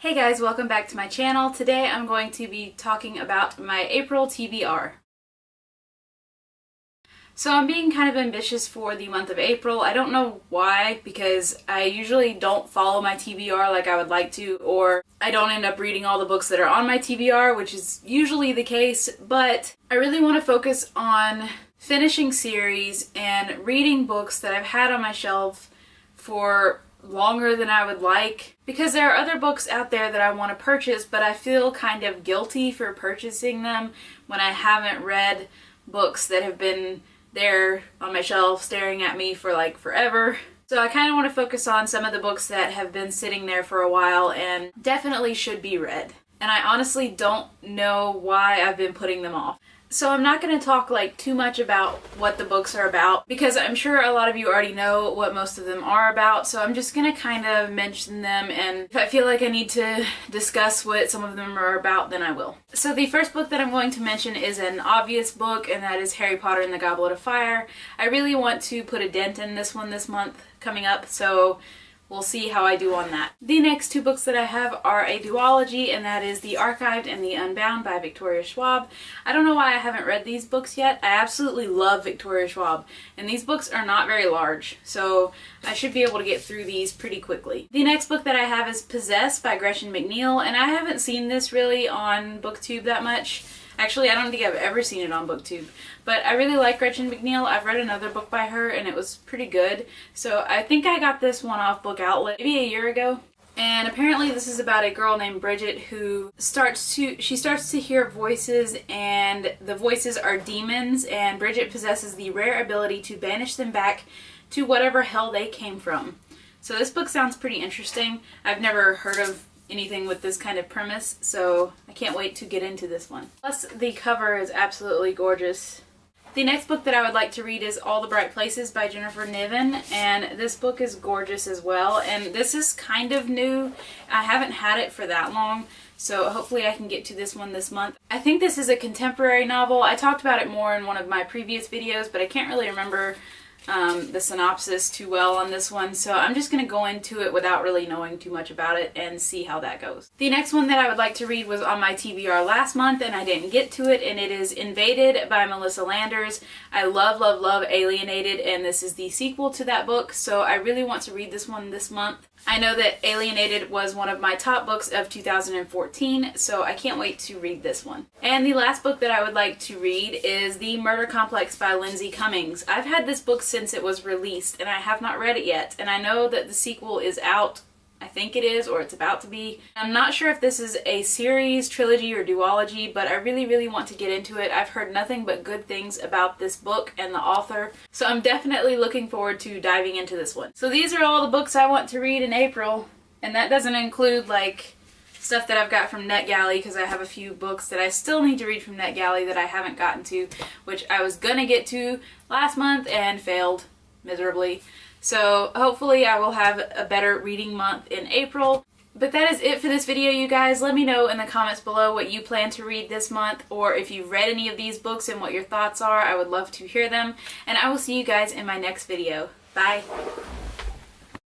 Hey guys, welcome back to my channel. Today I'm going to be talking about my April TBR. So I'm being kind of ambitious for the month of April. I don't know why, because I usually don't follow my TBR like I would like to, or I don't end up reading all the books that are on my TBR, which is usually the case, but I really want to focus on finishing series and reading books that I've had on my shelf for longer than I would like, because there are other books out there that I want to purchase, but I feel kind of guilty for purchasing them when I haven't read books that have been there on my shelf staring at me for like forever. So I kind of want to focus on some of the books that have been sitting there for a while and definitely should be read. And I honestly don't know why I've been putting them off. So I'm not going to talk like too much about what the books are about, because I'm sure a lot of you already know what most of them are about, so I'm just going to kind of mention them, and if I feel like I need to discuss what some of them are about, then I will. So the first book that I'm going to mention is an obvious book, and that is Harry Potter and the Goblet of Fire. I really want to put a dent in this one this month coming up, so we'll see how I do on that. The next two books that I have are a duology, and that is The Archived and The Unbound by Victoria Schwab. I don't know why I haven't read these books yet. I absolutely love Victoria Schwab, and these books are not very large, so I should be able to get through these pretty quickly. The next book that I have is Possessed by Gretchen McNeil, and I haven't seen this really on BookTube that much. Actually, I don't think I've ever seen it on BookTube, but I really like Gretchen McNeil. I've read another book by her and it was pretty good. So I think I got this one off Book Outlet maybe a year ago. And apparently this is about a girl named Bridget who starts to hear voices, and the voices are demons, and Bridget possesses the rare ability to banish them back to whatever hell they came from. So this book sounds pretty interesting. I've never heard of anything with this kind of premise, so I can't wait to get into this one. Plus, the cover is absolutely gorgeous. The next book that I would like to read is All the Bright Places by Jennifer Niven, and this book is gorgeous as well, and this is kind of new. I haven't had it for that long, so hopefully I can get to this one this month. I think this is a contemporary novel. I talked about it more in one of my previous videos, but I can't really remember the synopsis too well on this one, so I'm just going to go into it without really knowing too much about it and see how that goes. The next one that I would like to read was on my TBR last month and I didn't get to it, and it is Invaded by Melissa Landers. I love, love, love Alienated, and this is the sequel to that book, so I really want to read this one this month. I know that Alienated was one of my top books of 2014, so I can't wait to read this one. And the last book that I would like to read is The Murder Complex by Lindsay Cummings. I've had this book since it was released, and I have not read it yet, and I know that the sequel is out. I think it is, or it's about to be. I'm not sure if this is a series, trilogy, or duology, but I really, really want to get into it. I've heard nothing but good things about this book and the author, so I'm definitely looking forward to diving into this one. So these are all the books I want to read in April, and that doesn't include like stuff that I've got from NetGalley, because I have a few books that I still need to read from NetGalley that I haven't gotten to, which I was gonna get to last month and failed miserably. So hopefully I will have a better reading month in April. But that is it for this video, you guys. Let me know in the comments below what you plan to read this month, or if you've read any of these books and what your thoughts are. I would love to hear them. And I will see you guys in my next video. Bye!